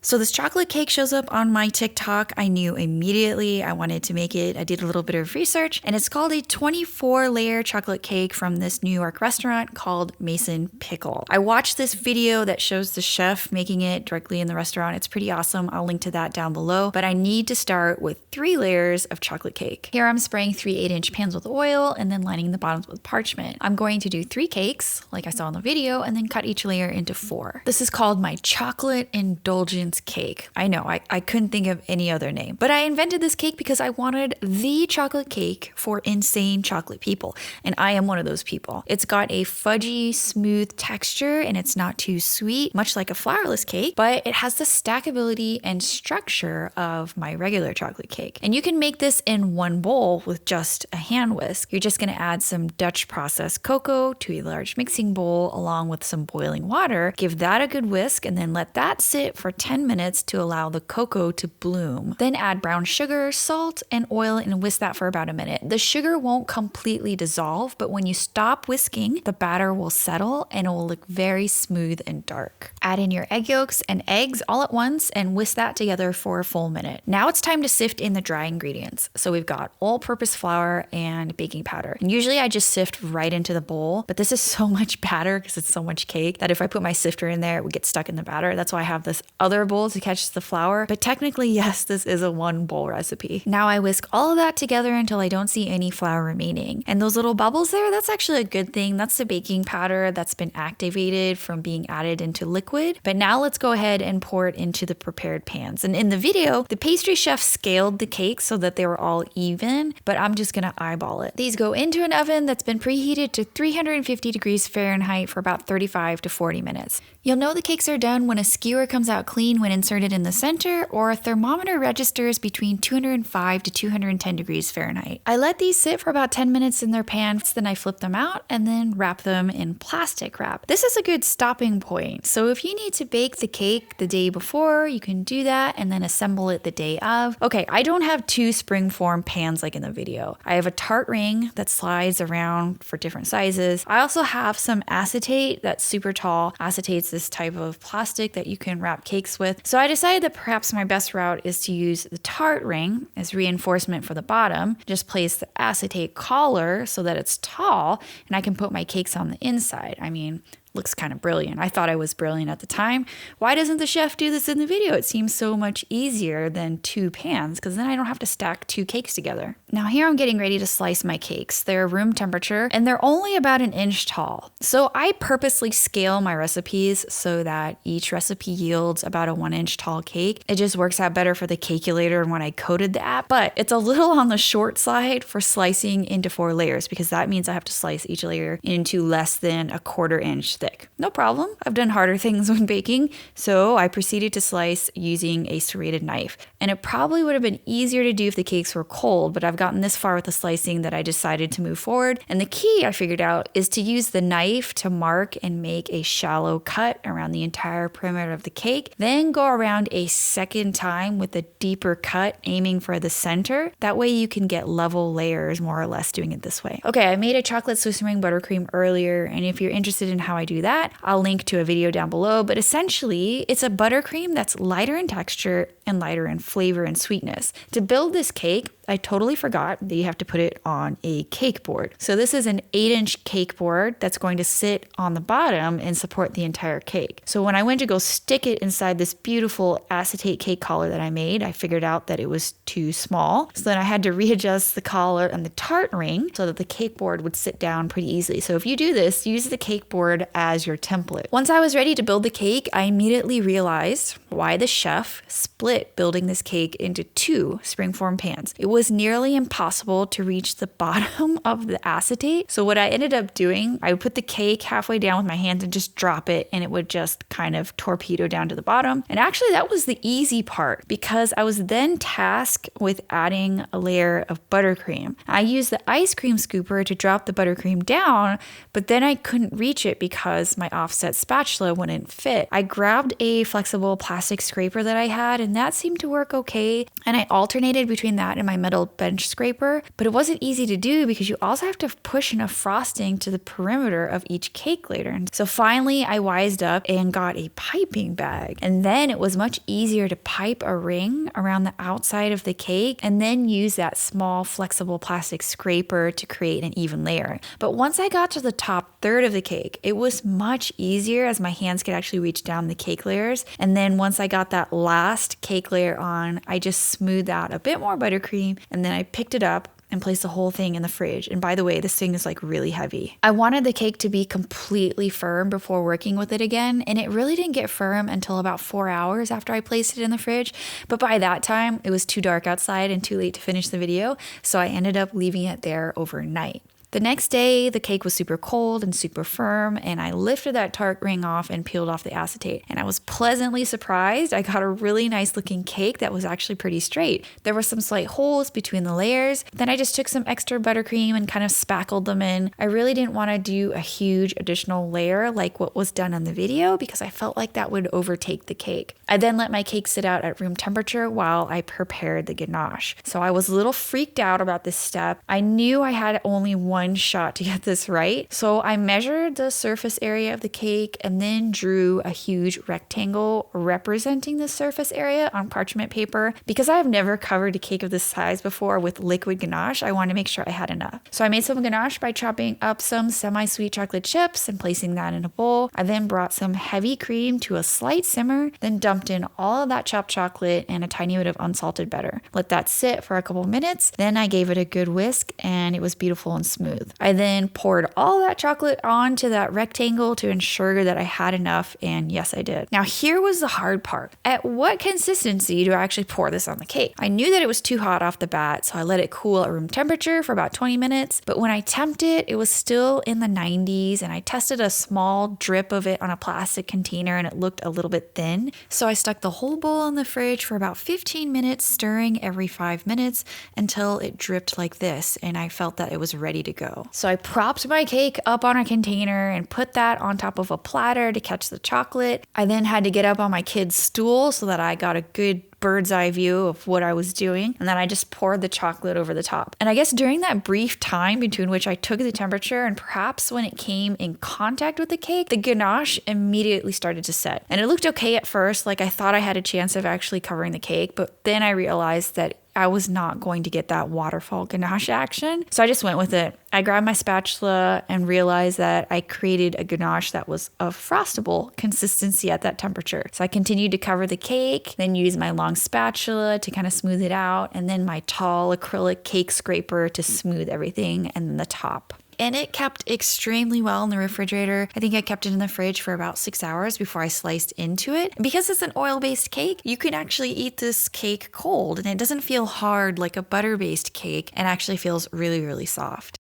So this chocolate cake shows up on my TikTok. I knew immediately I wanted to make it. I did a little bit of research, and it's called a 24-layer chocolate cake from this New York restaurant called Mason Pickle. I watched this video that shows the chef making it directly in the restaurant. It's pretty awesome. I'll link to that down below, but I need to start with 3 layers of chocolate cake. Here I'm spraying 3 8-inch pans with oil and then lining the bottoms with parchment. I'm going to do 3 cakes, like I saw in the video, and then cut each layer into 4. This is called my chocolate indulgence cake. I know, I couldn't think of any other name, but I invented this cake because I wanted the chocolate cake for insane chocolate people, and I am one of those people. It's got a fudgy, smooth texture, and it's not too sweet, much like a flourless cake, but it has the stackability and structure of my regular chocolate cake. And you can make this in one bowl with just a hand whisk. You're just gonna add some Dutch processed cocoa to a large mixing bowl along with some boiling water. Give that a good whisk and then let that sit for 10 minutes to allow the cocoa to bloom. Then add brown sugar, salt, and oil and whisk that for about a minute. The sugar won't completely dissolve, but when you stop whisking, the batter will settle and it will look very smooth and dark. Add in your egg yolks and eggs all at once and whisk that together for a full minute. Now it's time to sift in the dry ingredients. So we've got all-purpose flour and baking powder. And usually I just sift right into the bowl, but this is so much batter because it's so much cake that if I put my sifter in there, it would get stuck in the batter. That's why I have this other bowl to catch the flour. But technically, yes, this is a 1 bowl recipe. Now I whisk all of that together until I don't see any flour remaining. And those little bubbles there, that's actually a good thing. That's the baking powder that's been activated from being added into liquid. But now let's go ahead and pour it into the prepared pans. And in the video, the pastry chef scaled the cakes so that they were all even, but I'm just gonna eyeball it. These go into an oven that's been preheated to 350 degrees Fahrenheit for about 35 to 40 minutes. You'll know the cakes are done when a skewer comes out clean when inserted in the center, or a thermometer registers between 205 to 210 degrees Fahrenheit. I let these sit for about 10 minutes in their pan, then I flip them out and then wrap them in plastic wrap. This is a good stopping point. So if you need to bake the cake the day before, you can do that and then assemble it the day of. Okay, I don't have 2 springform pans like in the video. I have a tart ring that slides around for different sizes. I also have some acetate that's super tall. Acetate's this type of plastic that you can wrap cakes with. So I decided that perhaps my best route is to use the tart ring as reinforcement for the bottom. Just place the acetate collar so that it's tall and I can put my cakes on the inside. I mean, looks kind of brilliant. I thought I was brilliant at the time. Why doesn't the chef do this in the video? It seems so much easier than 2 pans because then I don't have to stack 2 cakes together. Now here I'm getting ready to slice my cakes. They're room temperature and they're only about 1 inch tall. So I purposely scale my recipes so that each recipe yields about a 1 inch tall cake. It just works out better for the calculator and when I coded the app, but it's a little on the short side for slicing into 4 layers because that means I have to slice each layer into less than a 1/4 inch thick. No problem. I've done harder things when baking, so I proceeded to slice using a serrated knife. And it probably would have been easier to do if the cakes were cold, but I've gotten this far with the slicing that I decided to move forward. And the key I figured out is to use the knife to mark and make a shallow cut around the entire perimeter of the cake, then go around a second time with a deeper cut aiming for the center. That way you can get level layers more or less doing it this way. Okay, I made a chocolate Swiss meringue buttercream earlier, and if you're interested in how I do that, I'll link to a video down below, but essentially it's a buttercream that's lighter in texture and lighter in flavor and sweetness. To build this cake, I totally forgot that you have to put it on a cake board. So this is an 8-inch cake board that's going to sit on the bottom and support the entire cake. So when I went to go stick it inside this beautiful acetate cake collar that I made, I figured out that it was too small. So then I had to readjust the collar and the tart ring so that the cake board would sit down pretty easily. So if you do this, use the cake board as your template. Once I was ready to build the cake, I immediately realized why the chef split building this cake into 2 springform pans. It was nearly impossible to reach the bottom of the acetate. So what I ended up doing, I would put the cake halfway down with my hands and just drop it, and it would just kind of torpedo down to the bottom. And actually that was the easy part because I was then tasked with adding a layer of buttercream. I used the ice cream scooper to drop the buttercream down, but then I couldn't reach it because my offset spatula wouldn't fit. I grabbed a flexible plastic scraper that I had, and that seemed to work okay. And I alternated between that and my metal bench scraper, but it wasn't easy to do because you also have to push enough frosting to the perimeter of each cake layer. And so finally I wised up and got a piping bag. And then it was much easier to pipe a ring around the outside of the cake and then use that small flexible plastic scraper to create an even layer. But once I got to the top third of the cake, it was much easier as my hands could actually reach down the cake layers. And then once I got that last cake layer on, I just smoothed out a bit more buttercream and then I picked it up and placed the whole thing in the fridge. And by the way, this thing is like really heavy. I wanted the cake to be completely firm before working with it again, and it really didn't get firm until about 4 hours after I placed it in the fridge. But by that time, it was too dark outside and too late to finish the video, so I ended up leaving it there overnight. The next day, the cake was super cold and super firm, and I lifted that tart ring off and peeled off the acetate. And I was pleasantly surprised. I got a really nice looking cake that was actually pretty straight. There were some slight holes between the layers. Then I just took some extra buttercream and kind of spackled them in. I really didn't want to do a huge additional layer like what was done on the video because I felt like that would overtake the cake. I then let my cake sit out at room temperature while I prepared the ganache. So I was a little freaked out about this step. I knew I had only one shot to get this right. So I measured the surface area of the cake and then drew a huge rectangle representing the surface area on parchment paper. Because I have never covered a cake of this size before with liquid ganache, I wanted to make sure I had enough. So I made some ganache by chopping up some semi-sweet chocolate chips and placing that in a bowl. I then brought some heavy cream to a slight simmer, then dumped in all of that chopped chocolate and a tiny bit of unsalted butter. Let that sit for a couple minutes. Then I gave it a good whisk and it was beautiful and smooth. I then poured all that chocolate onto that rectangle to ensure that I had enough, and yes, I did. Now here was the hard part. At what consistency do I actually pour this on the cake? I knew that it was too hot off the bat, so I let it cool at room temperature for about 20 minutes, but when I temped it, it was still in the 90s, and I tested a small drip of it on a plastic container and it looked a little bit thin. So I stuck the whole bowl in the fridge for about 15 minutes, stirring every 5 minutes until it dripped like this, and I felt that it was ready to go. So I propped my cake up on a container and put that on top of a platter to catch the chocolate. I then had to get up on my kid's stool so that I got a good bird's eye view of what I was doing, and then I just poured the chocolate over the top. And I guess during that brief time between which I took the temperature and perhaps when it came in contact with the cake, the ganache immediately started to set. And it looked okay at first, like I thought I had a chance of actually covering the cake, but then I realized that I was not going to get that waterfall ganache action. So I just went with it. I grabbed my spatula and realized that I created a ganache that was of frostable consistency at that temperature. So I continued to cover the cake, then used my long spatula to kind of smooth it out, and then my tall acrylic cake scraper to smooth everything and then the top. And it kept extremely well in the refrigerator. I think I kept it in the fridge for about 6 hours before I sliced into it. And because it's an oil-based cake, you can actually eat this cake cold and it doesn't feel hard like a butter-based cake and actually feels really, really soft.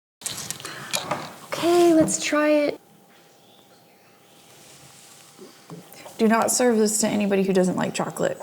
Okay, let's try it. Do not serve this to anybody who doesn't like chocolate.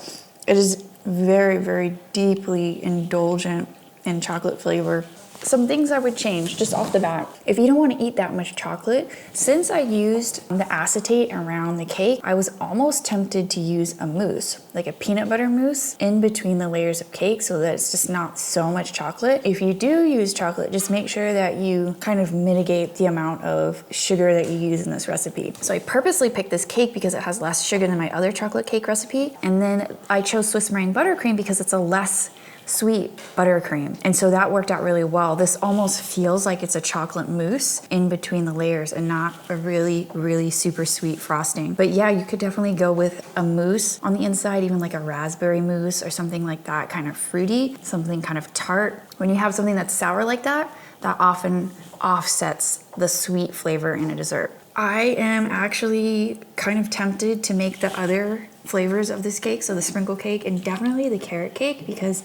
It is very, very deeply indulgent in chocolate flavor. Some things I would change just off the bat. If you don't want to eat that much chocolate, since I used the acetate around the cake, I was almost tempted to use a mousse, like a peanut butter mousse in between the layers of cake so that it's just not so much chocolate. If you do use chocolate, just make sure that you kind of mitigate the amount of sugar that you use in this recipe. So I purposely picked this cake because it has less sugar than my other chocolate cake recipe. And then I chose Swiss Meringue buttercream because it's a less sweet buttercream. And so that worked out really well. This almost feels like it's a chocolate mousse in between the layers and not a really, really super sweet frosting. But yeah, you could definitely go with a mousse on the inside, even like a raspberry mousse or something like that, kind of fruity, something kind of tart. When you have something that's sour like that, that often offsets the sweet flavor in a dessert. I am actually kind of tempted to make the other flavors of this cake, so the sprinkle cake and definitely the carrot cake, because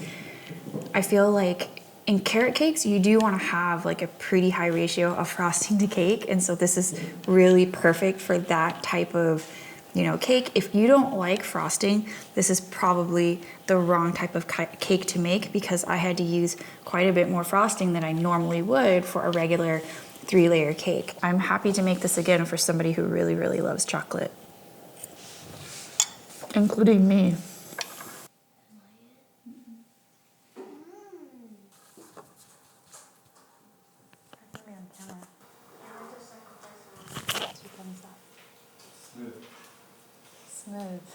I feel like in carrot cakes, you do want to have like a pretty high ratio of frosting to cake. And so this is really perfect for that type of, cake. If you don't like frosting, this is probably the wrong type of cake to make because I had to use quite a bit more frosting than I normally would for a regular 3-layer cake. I'm happy to make this again for somebody who really, really loves chocolate, including me.